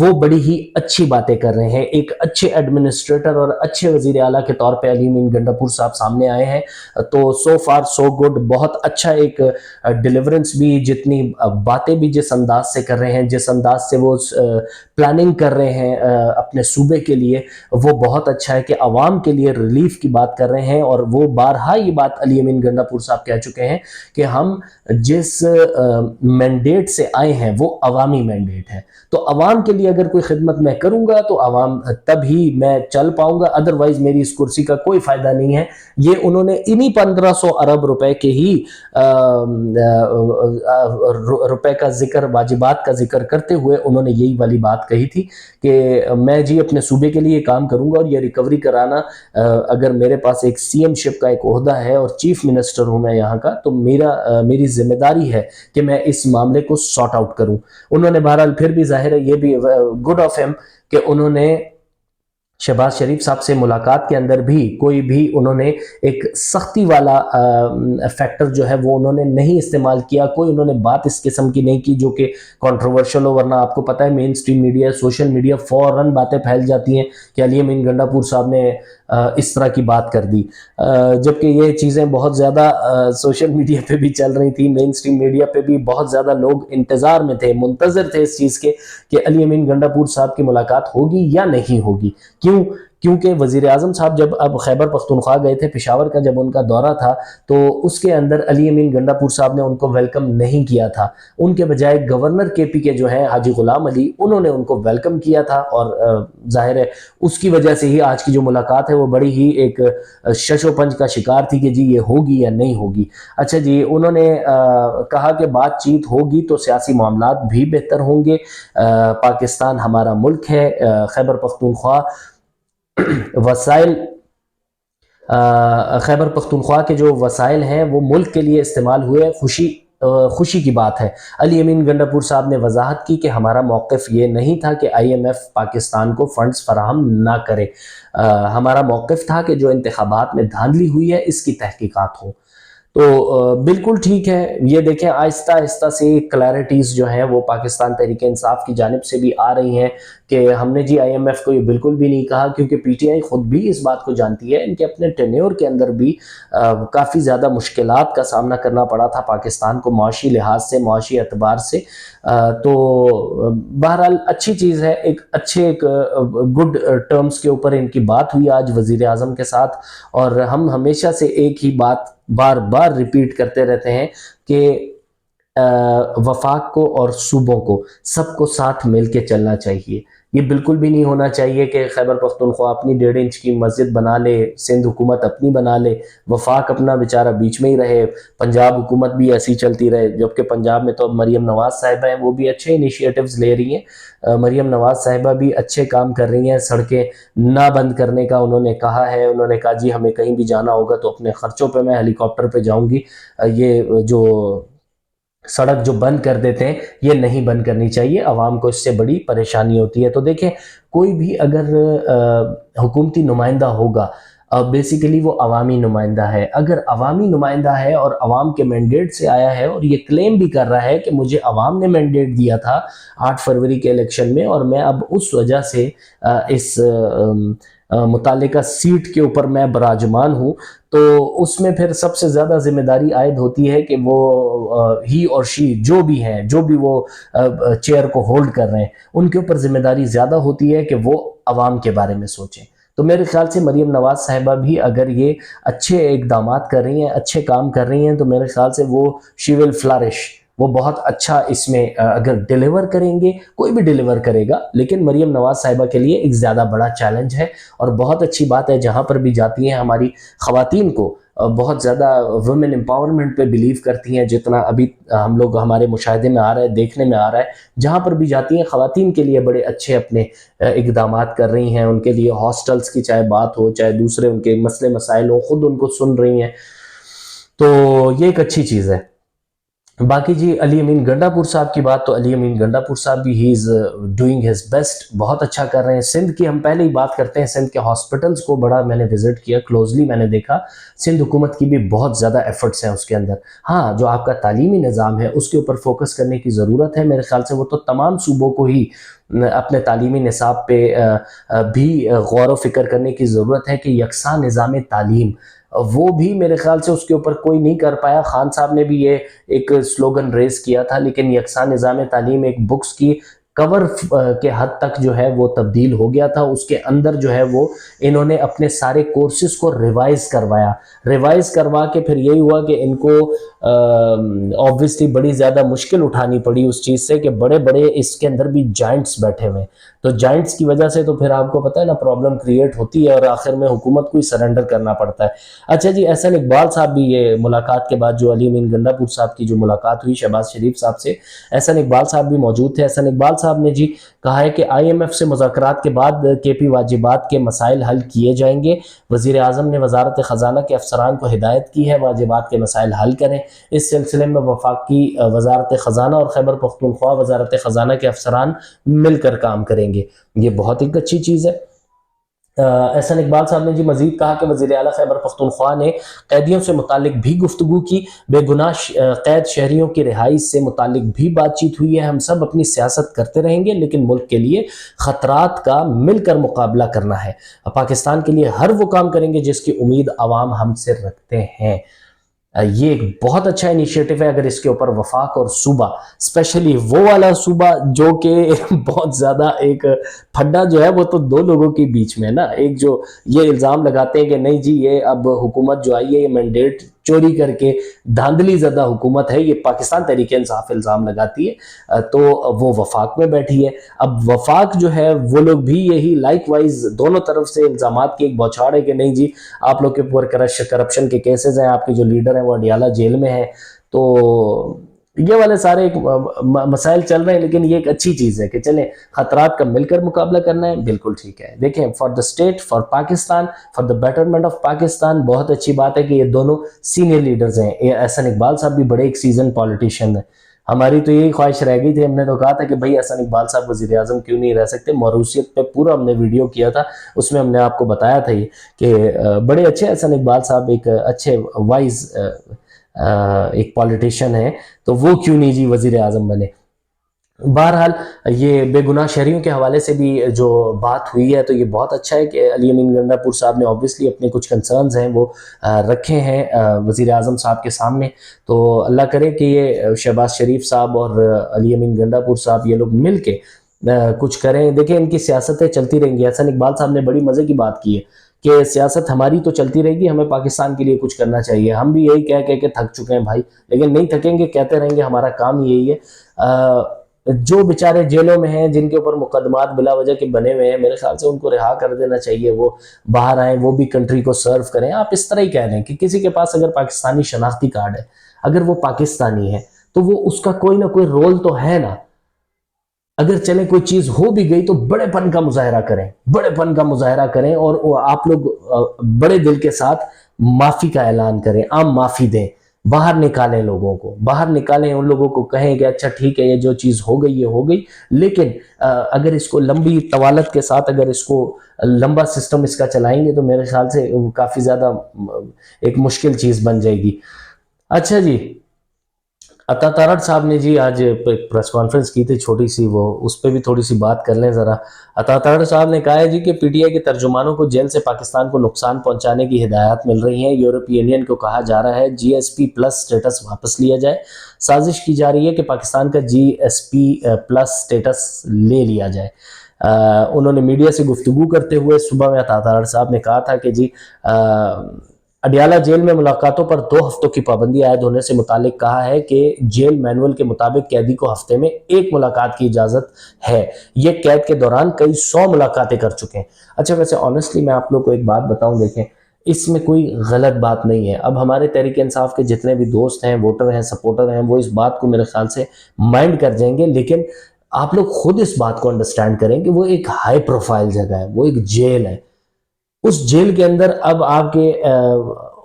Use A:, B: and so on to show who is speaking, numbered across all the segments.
A: وہ بڑی ہی اچھی باتیں کر رہے ہیں. ایک اچھے ایڈمنسٹریٹر اور اچھے وزیر اعلیٰ کے طور پہ علی امین گنڈاپور صاحب سامنے آئے ہیں. تو سو فار سو گڈ. بہت اچھا ایک ڈیلیورنس بھی، جتنی باتیں بھی جس انداز سے کر رہے ہیں، جس انداز سے وہ پلاننگ کر رہے ہیں اپنے صوبے کے لیے، وہ بہت اچھا ہے کہ عوام کے لیے ریلیف کی بات کر رہے ہیں. اور وہ بارہا یہ بات علی امین گنڈاپور صاحب کہہ چکے ہیں کہ ہم جس مینڈیٹ سے آئے ہیں وہ عوامی مینڈیٹ ہے. تو عوام کے لیے اگر کوئی خدمت میں کروں گا تو عوام تب ہی میں چل پاؤں گا، ادروائز میری اس کرسی کا کوئی فائدہ نہیں ہے. یہ انہوں نے انہی 1500 ارب روپے کے ہی روپے کا ذکر، واجبات کا ذکر کرتے ہوئے انہوں نے یہی والی بات کہی تھی کہ میں جی اپنے صوبے کے لیے کام کروں گا، اور یہ ریکوری کرانا، اگر میرے پاس ایک سی ایم شپ کا ایک عہدہ ہے اور چیف منسٹر ہوں میں یہاں کا، تو میری ذمہ داری ہے کہ میں اس معاملے کو سارٹ آؤٹ کروں. انہوں نے بہرحال پھر بھی ظاہر ہے یہ بھی گڈ آف ہیم کہ انہوں نے شہباز شریف صاحب سے ملاقات کے اندر بھی کوئی بھی انہوں نے ایک سختی والا فیکٹر جو ہے وہ انہوں نے نہیں استعمال کیا. کوئی انہوں نے بات اس قسم کی نہیں کی جو کہ کنٹروورشل ہو، ورنہ آپ کو پتہ ہے مین سٹریم میڈیا، سوشل میڈیا فوراً باتیں پھیل جاتی ہیں کہ علی امین گنڈاپور صاحب نے اس طرح کی بات کر دی. جبکہ یہ چیزیں بہت زیادہ سوشل میڈیا پہ بھی چل رہی تھی، مین سٹریم میڈیا پہ بھی بہت زیادہ لوگ انتظار میں تھے، منتظر تھے اس چیز کے کہ علی امین گنڈاپور صاحب کی ملاقات ہوگی یا نہیں ہوگی. کیونکہ وزیر اعظم صاحب جب اب خیبر پختونخوا گئے تھے، پشاور کا جب ان کا دورہ تھا، تو اس کے اندر علی امین گنڈاپور صاحب نے ان کو ویلکم نہیں کیا تھا. ان کے بجائے گورنر کے پی کے جو ہیں حاجی غلام علی، انہوں نے ان کو ویلکم کیا تھا. اور ظاہر ہے اس کی وجہ سے ہی آج کی جو ملاقات ہے وہ بڑی ہی ایک شش و پنج کا شکار تھی کہ جی یہ ہوگی یا نہیں ہوگی. اچھا جی، انہوں نے کہا کہ بات چیت ہوگی تو سیاسی معاملات بھی بہتر ہوں گے. پاکستان ہمارا ملک ہے. خیبر پختونخوا وسائل خیبر پختونخوا کے جو وسائل ہیں وہ ملک کے لیے استعمال ہوئے. خوشی کی بات ہے. علی امین گنڈاپور صاحب نے وضاحت کی کہ ہمارا موقف یہ نہیں تھا کہ آئی ایم ایف پاکستان کو فنڈز فراہم نہ کرے. ہمارا موقف تھا کہ جو انتخابات میں دھاندلی ہوئی ہے اس کی تحقیقات ہوں. تو بالکل ٹھیک ہے. یہ دیکھیں آہستہ آہستہ سے کلیرٹیز جو ہیں وہ پاکستان تحریک انصاف کی جانب سے بھی آ رہی ہیں کہ ہم نے جی آئی ایم ایف کو یہ بالکل بھی نہیں کہا، کیونکہ پی ٹی آئی خود بھی اس بات کو جانتی ہے. ان کے اپنے ٹینیور کے اندر بھی کافی زیادہ مشکلات کا سامنا کرنا پڑا تھا پاکستان کو، معاشی لحاظ سے، معاشی اعتبار سے. تو بہرحال اچھی چیز ہے، ایک گڈ ٹرمز کے اوپر ان کی بات ہوئی آج وزیر اعظم کے ساتھ. اور ہم ہمیشہ سے ایک ہی بات بار بار ریپیٹ کرتے رہتے ہیں کہ وفاق کو اور صوبوں کو سب کو ساتھ مل کے چلنا چاہیے. یہ بالکل بھی نہیں ہونا چاہیے کہ خیبر پختونخوا اپنی 1.5 انچ کی مسجد بنا لے، سندھ حکومت اپنی بنا لے، وفاق اپنا بیچارہ بیچ میں ہی رہے، پنجاب حکومت بھی ایسی چلتی رہے. جبکہ پنجاب میں تو مریم نواز صاحبہ ہیں، وہ بھی اچھے انیشیٹوز لے رہی ہیں. مریم نواز صاحبہ بھی اچھے کام کر رہی ہیں. سڑکیں نہ بند کرنے کا انہوں نے کہا ہے. انہوں نے کہا جی ہمیں کہیں بھی جانا ہوگا تو اپنے خرچوں پہ میں ہیلی کاپٹر پہ جاؤں گی. یہ جو سڑک جو بند کر دیتے ہیں یہ نہیں بند کرنی چاہیے، عوام کو اس سے بڑی پریشانی ہوتی ہے. تو دیکھیں کوئی بھی اگر حکومتی نمائندہ ہوگا، بیسیکلی وہ عوامی نمائندہ ہے. اگر عوامی نمائندہ ہے اور عوام کے مینڈیٹ سے آیا ہے اور یہ کلیم بھی کر رہا ہے کہ مجھے عوام نے مینڈیٹ دیا تھا 8 فروری کے الیکشن میں، اور میں اب اس وجہ سے اس متعلقہ سیٹ کے اوپر میں براجمان ہوں، تو اس میں پھر سب سے زیادہ ذمہ داری عائد ہوتی ہے کہ وہ ہی اور شی جو بھی ہیں، جو بھی وہ چیئر کو ہولڈ کر رہے ہیں، ان کے اوپر ذمہ داری زیادہ ہوتی ہے کہ وہ عوام کے بارے میں سوچیں. تو میرے خیال سے مریم نواز صاحبہ بھی اگر یہ اچھے اقدامات کر رہی ہیں، اچھے کام کر رہی ہیں، تو میرے خیال سے وہ شی ول فلرش. وہ بہت اچھا اس میں اگر ڈیلیور کریں گے، کوئی بھی ڈیلیور کرے گا، لیکن مریم نواز صاحبہ کے لیے ایک زیادہ بڑا چیلنج ہے. اور بہت اچھی بات ہے جہاں پر بھی جاتی ہیں ہماری خواتین کو بہت زیادہ ویمن امپاورمنٹ پہ بلیو کرتی ہیں، جتنا ابھی ہم لوگ ہمارے مشاہدے میں آ رہا ہے، دیکھنے میں آ رہا ہے. جہاں پر بھی جاتی ہیں خواتین کے لیے بڑے اچھے اپنے اقدامات کر رہی ہیں. ان کے لیے ہاسٹلز کی چاہے بات ہو، چاہے دوسرے ان کے مسئلے مسائل ہو، خود ان کو سن رہی ہیں. تو یہ ایک اچھی چیز ہے. باقی جی علی امین گنڈاپور صاحب کی بات، تو علی امین گنڈاپور صاحب بھی ہی از ڈوئنگ ہز بیسٹ، بہت اچھا کر رہے ہیں. سندھ کی ہم پہلے ہی بات کرتے ہیں، سندھ کے ہاسپٹلز کو بڑا میں نے وزٹ کیا، کلوزلی میں نے دیکھا. سندھ حکومت کی بھی بہت زیادہ ایفرٹس ہیں اس کے اندر. ہاں، جو آپ کا تعلیمی نظام ہے اس کے اوپر فوکس کرنے کی ضرورت ہے. میرے خیال سے وہ تو تمام صوبوں کو ہی اپنے تعلیمی نصاب پہ بھی غور و فکر کرنے کی ضرورت ہے کہ یکساں نظام تعلیم، وہ بھی میرے خیال سے اس کے اوپر کوئی نہیں کر پایا. خان صاحب نے بھی یہ ایک سلوگن ریز کیا تھا، لیکن یکساں نظام تعلیم ایک بکس کی کور کے حد تک جو ہے وہ تبدیل ہو گیا تھا. اس کے اندر جو ہے وہ انہوں نے اپنے سارے کورسز کو ریوائز کروا کے پھر یہی ہوا کہ ان کو آبویسلی بڑی زیادہ مشکل اٹھانی پڑی اس چیز سے کہ بڑے بڑے اس کے اندر بھی جائنٹس بیٹھے ہوئے. تو جائنٹس کی وجہ سے تو پھر آپ کو پتہ ہے نا پرابلم کریٹ ہوتی ہے، اور آخر میں حکومت کو ہی سرنڈر کرنا پڑتا ہے. اچھا جی، احسن اقبال صاحب بھی یہ ملاقات کے بعد، جو علی امین گنڈاپور صاحب کی جو ملاقات ہوئی شہباز شریف صاحب سے، احسن اقبال صاحب بھی موجود تھے. احسن اقبال صاحب نے جی کہا ہے کہ آئی ایم ایف سے مذاکرات کے بعد کے پی واجبات کے مسائل حل کیے جائیں گے. وزیر اعظم نے وزارت خزانہ کے افسران کو ہدایت کی ہے واجبات کے مسائل حل کریں. اس سلسلے میں وفاقی وزارت خزانہ اور خیبر پختونخوا وزارت خزانہ کے افسران مل کر کام کریں گے. یہ بہت ایک اچھی چیز ہے. احسن اقبال صاحب نے جی مزید کہا کہ وزیر اعلیٰ خیبر پختونخوا نے قیدیوں سے متعلق بھی گفتگو کی. بے گناہ قید شہریوں کی رہائی سے متعلق بھی بات چیت ہوئی ہے. ہم سب اپنی سیاست کرتے رہیں گے، لیکن ملک کے لیے خطرات کا مل کر مقابلہ کرنا ہے. پاکستان کے لیے ہر وہ کام کریں گے جس کی امید عوام ہم سے رکھتے ہیں. یہ ایک بہت اچھا انیشیٹو ہے. اگر اس کے اوپر وفاق اور صوبہ، اسپیشلی وہ والا صوبہ جو کہ بہت زیادہ ایک پھڈا جو ہے وہ تو دو لوگوں کے بیچ میں ہے نا. ایک جو یہ الزام لگاتے ہیں کہ نہیں جی یہ اب حکومت جو آئی ہے یہ مینڈیٹ چوری کر کے دھاندلی زدہ حکومت ہے، یہ پاکستان تحریک انصاف الزام لگاتی ہے، تو وہ وفاق میں بیٹھی ہے. اب وفاق جو ہے وہ لوگ بھی یہی لائک وائز دونوں طرف سے الزامات کی ایک بوچھاڑ ہے کہ نہیں جی آپ لوگ کے اوپر کرپشن کے کیسز ہیں، آپ کے جو لیڈر ہیں وہ اڈیالہ جیل میں ہیں. تو یہ والے سارے ایک مسائل چل رہے ہیں، لیکن یہ ایک اچھی چیز ہے کہ چلیں خطرات کا مل کر مقابلہ کرنا ہے. بالکل ٹھیک ہے. دیکھیں for the state, for Pakistan, for the betterment of Pakistan, بہت اچھی بات ہے کہ یہ دونوں سینئر لیڈرز ہیں. احسن اقبال صاحب بھی بڑے ایک سیزن پالیٹیشین ہیں. ہماری تو یہی خواہش رہ گئی تھی، ہم نے تو کہا تھا کہ بھائی احسن اقبال صاحب وزیر اعظم کیوں نہیں رہ سکتے. موروثیت پہ پورا ہم نے ویڈیو کیا تھا، اس میں ہم نے آپ کو بتایا تھا یہ کہ بڑے اچھے احسن اقبال صاحب ایک اچھے وائز ایک پالیٹیشین ہے، تو وہ کیوں نہیں جی وزیر اعظم بنے. بہرحال یہ بے گناہ شہریوں کے حوالے سے بھی جو بات ہوئی ہے تو یہ بہت اچھا ہے کہ علی امین گنڈاپور صاحب نے آبویسلی اپنے کچھ کنسرنز ہیں وہ رکھے ہیں وزیر اعظم صاحب کے سامنے. تو اللہ کرے کہ یہ شہباز شریف صاحب اور علی امین گنڈاپور صاحب یہ لوگ مل کے کچھ کریں. دیکھیں ان کی سیاستیں چلتی رہیں گی. احسن اقبال صاحب نے بڑی مزے کی بات کی ہے کہ سیاست ہماری تو چلتی رہے گی، ہمیں پاکستان کے لیے کچھ کرنا چاہیے. ہم بھی یہی کہہ کے تھک چکے ہیں بھائی، لیکن نہیں تھکیں گے، کہتے رہیں گے. ہمارا کام یہی ہے. جو بیچارے جیلوں میں ہیں، جن کے اوپر مقدمات بلا وجہ کے بنے ہوئے ہیں، میرے خیال سے ان کو رہا کر دینا چاہیے. وہ باہر آئیں، وہ بھی کنٹری کو سرو کریں. آپ اس طرح ہی کہہ رہے ہیں کہ کسی کے پاس اگر پاکستانی شناختی کارڈ ہے، اگر وہ پاکستانی ہے تو وہ اس کا کوئی نہ کوئی رول تو ہے نا. اگر چلیں کوئی چیز ہو بھی گئی تو بڑے پن کا مظاہرہ کریں اور آپ لوگ بڑے دل کے ساتھ معافی کا اعلان کریں، عام معافی دیں، باہر نکالیں لوگوں کو، باہر نکالیں ان لوگوں کو، کہیں کہ اچھا ٹھیک ہے یہ جو چیز ہو گئی یہ ہو گئی، لیکن اگر اس کو لمبی طوالت کے ساتھ اگر اس کو لمبا سسٹم اس کا چلائیں گے تو میرے خیال سے کافی زیادہ ایک مشکل چیز بن جائے گی. اچھا جی، عطا تارڑ صاحب نے جی آج پریس کانفرنس کی تھی چھوٹی سی، وہ اس پہ بھی تھوڑی سی بات کر لیں ذرا. عطا تارڑ صاحب نے کہا ہے جی کہ پی ٹی آئی کے ترجمانوں کو جیل سے پاکستان کو نقصان پہنچانے کی ہدایات مل رہی ہیں. یورپی یونین کو کہا جا رہا ہے جی ایس پی پلس سٹیٹس واپس لیا جائے. سازش کی جا رہی ہے کہ پاکستان کا جی ایس پی پلس سٹیٹس لے لیا جائے. انہوں نے میڈیا سے گفتگو کرتے ہوئے صبح میں عطا تارڑ صاحب نے کہا تھا کہ جی اڈیالہ جیل میں ملاقاتوں پر 2 ہفتوں کی پابندی عائد ہونے سے متعلق کہا ہے کہ جیل مینول کے مطابق قیدی کو ہفتے میں 1 ملاقات کی اجازت ہے. یہ قید کے دوران کئی 100 ملاقاتیں کر چکے ہیں. اچھا ویسے آنیسٹلی میں آپ لوگ کو ایک بات بتاؤں، دیکھیں اس میں کوئی غلط بات نہیں ہے. اب ہمارے تحریک انصاف کے جتنے بھی دوست ہیں، ووٹر ہیں، سپورٹر ہیں، وہ اس بات کو میرے خیال سے مائنڈ کر جائیں گے، لیکن آپ لوگ خود اس بات کو انڈرسٹینڈ کریں کہ وہ ایک ہائی پروفائل جگہ ہے، وہ ایک جیل ہے. اس جیل کے اندر اب آپ کے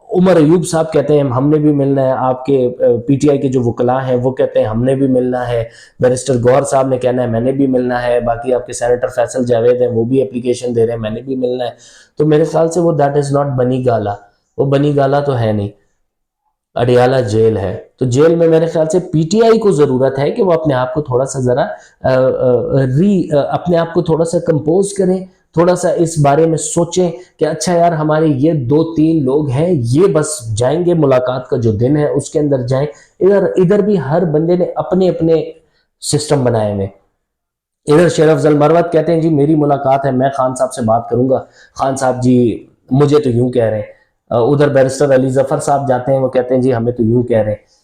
A: عمر ایوب صاحب کہتے ہیں ہم نے بھی ملنا ہے، آپ کے پی ٹی آئی کے جو وکلاء ہیں وہ کہتے ہیں ہم نے بھی ملنا ہے، بیرسٹر گوہر صاحب نے کہنا ہے میں نے بھی ملنا ہے، باقی آپ کے سینیٹر فیصل جاوید ہیں وہ بھی اپلیکیشن دے رہے ہیں میں نے بھی ملنا ہے. تو میرے خیال سے وہ دیٹ از ناٹ بنی گالا، وہ بنی گالا تو ہے نہیں، اڈیالہ جیل ہے. تو جیل میں میرے خیال سے پی ٹی آئی کو ضرورت ہے کہ وہ اپنے آپ کو تھوڑا سا ذرا اپنے آپ کو تھوڑا سا کمپوز کریں، تھوڑا سا اس بارے میں سوچیں کہ اچھا یار ہمارے یہ 2-3 لوگ ہیں، یہ بس جائیں گے ملاقات کا جو دن ہے اس کے اندر جائیں. ادھر بھی ہر بندے نے اپنے اپنے سسٹم بنائے ہوئے. ادھر شیخ افضل مروت کہتے ہیں جی میری ملاقات ہے، میں خان صاحب سے بات کروں گا، خان صاحب جی مجھے تو یوں کہہ رہے ہیں. ادھر بیرسٹر علی ظفر صاحب جاتے ہیں، وہ کہتے ہیں جی ہمیں تو یوں کہہ رہے ہیں.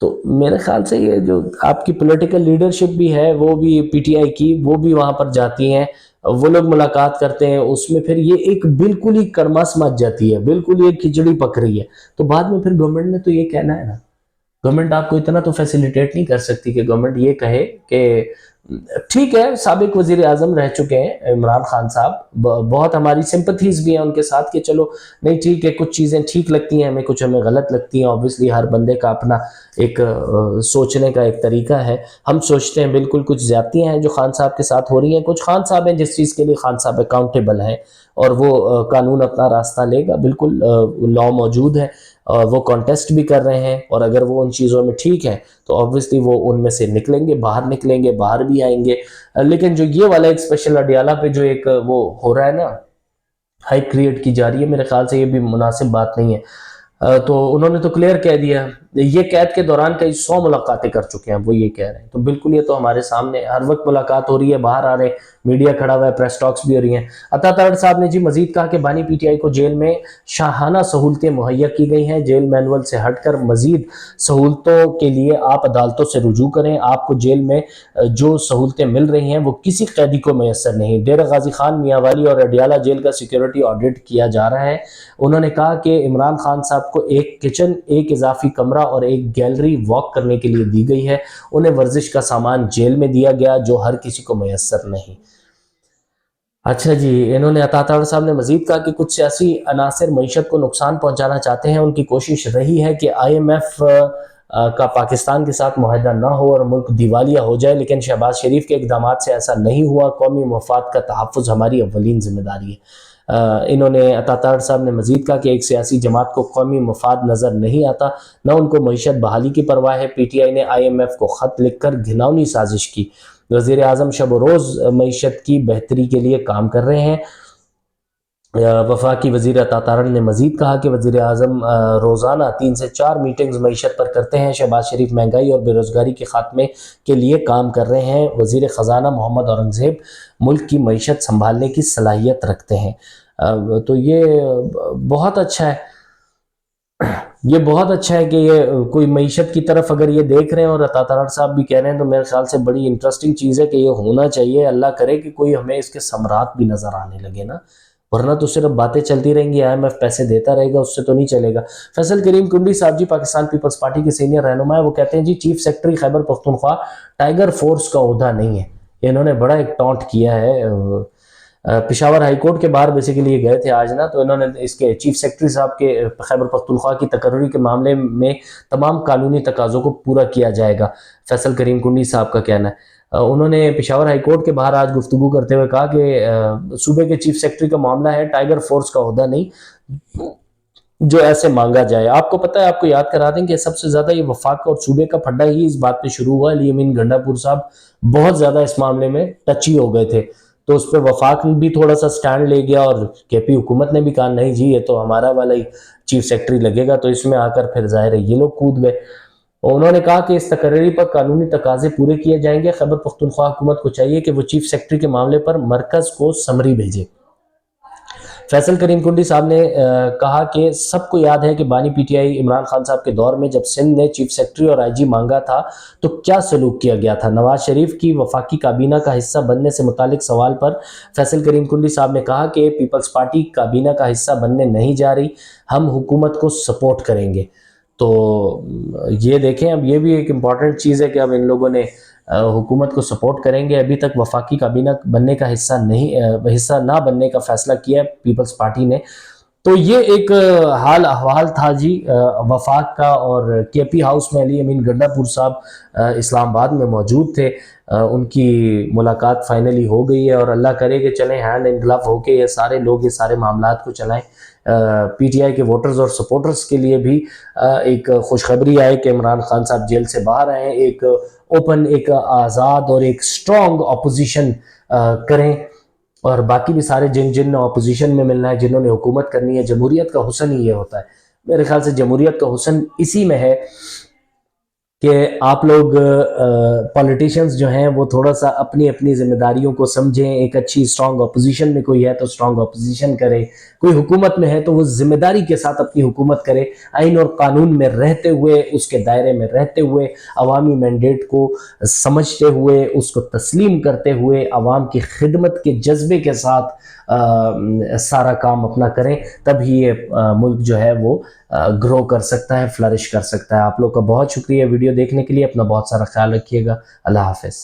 A: تو میرے خیال سے یہ جو آپ کی پولیٹیکل لیڈرشپ بھی ہے وہ بھی پی ٹی آئی کی، وہ بھی وہاں پر جاتی ہیں، وہ لوگ ملاقات کرتے ہیں، اس میں پھر یہ ایک بالکل ہی کرماس مچ جاتی ہے، بالکل یہ کھچڑی پک رہی ہے. تو بعد میں پھر گورنمنٹ نے تو یہ کہنا ہے نا، گورنمنٹ آپ کو اتنا تو فیسیلیٹیٹ نہیں کر سکتی کہ گورنمنٹ یہ کہے کہ ٹھیک ہے سابق وزیر اعظم رہ چکے ہیں عمران خان صاحب، بہت ہماری سمپتھیز بھی ہیں ان کے ساتھ کہ چلو نہیں ٹھیک ہے، کچھ چیزیں ٹھیک لگتی ہیں ہمیں، کچھ ہمیں غلط لگتی ہیں، obviously ہر بندے کا اپنا ایک سوچنے کا ایک طریقہ ہے. ہم سوچتے ہیں بالکل کچھ زیادتیاں ہیں جو خان صاحب کے ساتھ ہو رہی ہیں، کچھ خان صاحب ہیں جس چیز کے لیے خان صاحب اکاؤنٹیبل ہیں اور وہ قانون اپنا راستہ لے گا، بالکل لا موجود ہے، وہ کانٹیسٹ بھی کر رہے ہیں، اور اگر وہ ان چیزوں میں ٹھیک ہے تو obviously وہ ان میں سے نکلیں گے، باہر بھی آئیں گے. لیکن جو یہ والا ایک اسپیشل اڈیالہ پہ جو ایک وہ ہو رہا ہے نا، ہائپ کریٹ کی جا رہی ہے، میرے خیال سے یہ بھی مناسب بات نہیں ہے. تو انہوں نے تو کلیئر کہہ دیا، یہ قید کے دوران کئی 100 ملاقاتیں کر چکے ہیں، وہ یہ کہہ رہے ہیں. تو بالکل یہ تو ہمارے سامنے ہر وقت ملاقات ہو رہی ہے، باہر آ رہے ہیں، میڈیا کھڑا ہوا ہے، پریس ٹاکس بھی ہو رہی ہیں. عطا طاہر صاحب نے جی مزید کہا کہ بانی پی ٹی آئی کو جیل میں شاہانہ سہولتیں مہیا کی گئی ہیں، جیل مینول سے ہٹ کر مزید سہولتوں کے لیے آپ عدالتوں سے رجوع کریں، آپ کو جیل میں جو سہولتیں مل رہی ہیں وہ کسی قیدی کو میسر نہیں. ڈیرہ غازی خان، میاں والی اور اڈیالہ جیل کا سیکیورٹی آڈٹ کیا جا رہا ہے. انہوں نے کہا کہ عمران خان صاحب کو ایک کچن، ایک اضافی کمرہ اور ایک گیلری واک کرنے کے لیے دی گئی ہے، انہیں ورزش کا سامان جیل میں دیا گیا جو ہر کسی کو میسر نہیں. اچھا جی، انہوں نے عطا طاہر صاحب نے مزید کہا کہ کچھ سیاسی عناصر معیشت کو نقصان پہنچانا چاہتے ہیں، ان کی کوشش رہی ہے کہ آئی ایم ایف کا پاکستان کے ساتھ معاہدہ نہ ہو اور ملک دیوالیہ ہو جائے، لیکن شہباز شریف کے اقدامات سے ایسا نہیں ہوا، قومی مفاد کا تحفظ ہماری اولین ذمہ داری ہے. انہوں نے عطا طاہر صاحب نے مزید کہا کہ ایک سیاسی جماعت کو قومی مفاد نظر نہیں آتا، نہ ان کو معیشت بحالی کی پرواہ ہے. پی ٹی آئی نے آئی ایم ایف کو خط لکھ کر گھناؤنی سازش کی. وزیر اعظم شب و روز معیشت کی بہتری کے لیے کام کر رہے ہیں. وفاقی وزیر عطا طاہر نے مزید کہا کہ وزیر اعظم روزانہ 3 سے 4 میٹنگز معیشت پر کرتے ہیں. شہباز شریف مہنگائی اور بے روزگاری کے خاتمے کے لیے کام کر رہے ہیں. وزیر خزانہ محمد اورنگزیب ملک کی معیشت سنبھالنے کی صلاحیت رکھتے ہیں. تو یہ بہت اچھا ہے، یہ بہت اچھا ہے کہ یہ کوئی معیشت کی طرف اگر یہ دیکھ رہے ہیں اور عطا طاہر صاحب بھی کہہ رہے ہیں، تو میرے خیال سے بڑی انٹرسٹنگ چیز ہے کہ یہ ہونا چاہیے. اللہ کرے کہ کوئی ہمیں اس کے ثمرات بھی نظر آنے لگے نا، ورنہ تو صرف باتیں چلتی رہیں گی، آئی ایم ایف پیسے دیتا رہے گا، اس سے تو نہیں چلے گا. فیصل کریم کنڈی صاحب جی پاکستان پیپلز پارٹی کے سینئر رہنما ہے، وہ کہتے ہیں جی chief secretary Khyber Pakhtunkhwa tiger force کا عہدہ نہیں ہے. انہوں نے بڑا ایک ٹانٹ کیا ہے. پشاور ہائی کورٹ کے باہر بیسیکلی یہ گئے تھے آج نا، تو انہوں نے اس کے چیف سیکرٹری صاحب کے خیبر پختونخوا کی تقرری کے معاملے میں تمام قانونی تقاضوں کو پورا کیا جائے گا، فیصل کریم کنڈی صاحب کا کہنا ہے. انہوں نے پشاور ہائی کورٹ کے باہر آج گفتگو کرتے ہوئے کہا کہ صوبے کے چیف سیکرٹری کا معاملہ ہے، ٹائیگر فورس کا عہدہ نہیں جو ایسے مانگا جائے. آپ کو پتہ ہے، آپ کو یاد کرا دیں کہ سب سے زیادہ یہ وفاق اور صوبے کا پھڈا ہی اس بات پہ شروع ہوا. علی امین گنڈا پور صاحب بہت زیادہ اس معاملے میں ٹچی ہو گئے تھے، تو اس پہ وفاق بھی تھوڑا سا سٹینڈ لے گیا اور کے پی حکومت نے بھی کہا نہیں جی یہ تو ہمارا والا ہی چیف سیکرٹری لگے گا. تو اس میں آ کر پھر ظاہر ہے یہ لوگ کود گئے. اور انہوں نے کہا کہ اس تقرری پر قانونی تقاضے پورے کیے جائیں گے. خیبر پختونخوا حکومت کو چاہیے کہ وہ چیف سیکرٹری کے معاملے پر مرکز کو سمری بھیجے. فیصل کریم کنڈی صاحب نے کہا کہ سب کو یاد ہے کہ بانی P T I Imran Khan صاحب کے دور میں جب سندھ نے چیف سیکرٹری اور آئی جی مانگا تھا تو کیا سلوک کیا گیا تھا. نواز شریف کی وفاقی کابینہ کا حصہ بننے سے متعلق سوال پر فیصل کریم کنڈی صاحب نے کہا کہ پیپلز پارٹی کابینہ کا حصہ بننے نہیں جا رہی، ہم حکومت کو سپورٹ کریں گے. تو یہ دیکھیں، اب یہ بھی ایک امپورٹنٹ چیز ہے کہ اب ان لوگوں نے حکومت کو سپورٹ کریں گے. ابھی تک وفاقی کابینہ بننے کا حصہ نہ بننے کا فیصلہ کیا ہے پیپلز پارٹی نے. تو یہ ایک حال احوال تھا جی وفاق کا، اور کے پی ہاؤس میں علی امین گنڈا پور صاحب اسلام آباد میں موجود تھے. ان کی ملاقات فائنلی ہو گئی ہے، اور اللہ کرے کہ چلیں ہینڈ ان گلف ہو کے یہ سارے لوگ یہ سارے معاملات کو چلائیں. پی ٹی آئی کے ووٹرز اور سپورٹرز کے لیے بھی ایک خوشخبری آئے کہ عمران خان صاحب جیل سے باہر آئے، ایک اوپن، ایک آزاد اور ایک سٹرونگ اپوزیشن کریں. اور باقی بھی سارے جن اپوزیشن میں ملنا ہے، جنہوں نے حکومت کرنی ہے. جمہوریت کا حسن ہی یہ ہوتا ہے میرے خیال سے. جمہوریت کا حسن اسی میں ہے کہ آپ لوگ پولیٹیشینز جو ہیں وہ تھوڑا سا اپنی اپنی ذمہ داریوں کو سمجھیں. ایک اچھی سٹرونگ اپوزیشن میں کوئی ہے تو سٹرونگ اپوزیشن کرے، کوئی حکومت میں ہے تو وہ ذمہ داری کے ساتھ اپنی حکومت کرے، آئین اور قانون میں رہتے ہوئے، اس کے دائرے میں رہتے ہوئے، عوامی مینڈیٹ کو سمجھتے ہوئے، اس کو تسلیم کرتے ہوئے، عوام کی خدمت کے جذبے کے ساتھ سارا کام اپنا کریں. تب ہی یہ ملک جو ہے وہ گرو کر سکتا ہے، فلرش کر سکتا ہے. آپ لوگ کا بہت شکریہ ویڈیو دیکھنے کے لیے. اپنا بہت سارا خیال رکھیے گا. اللہ حافظ.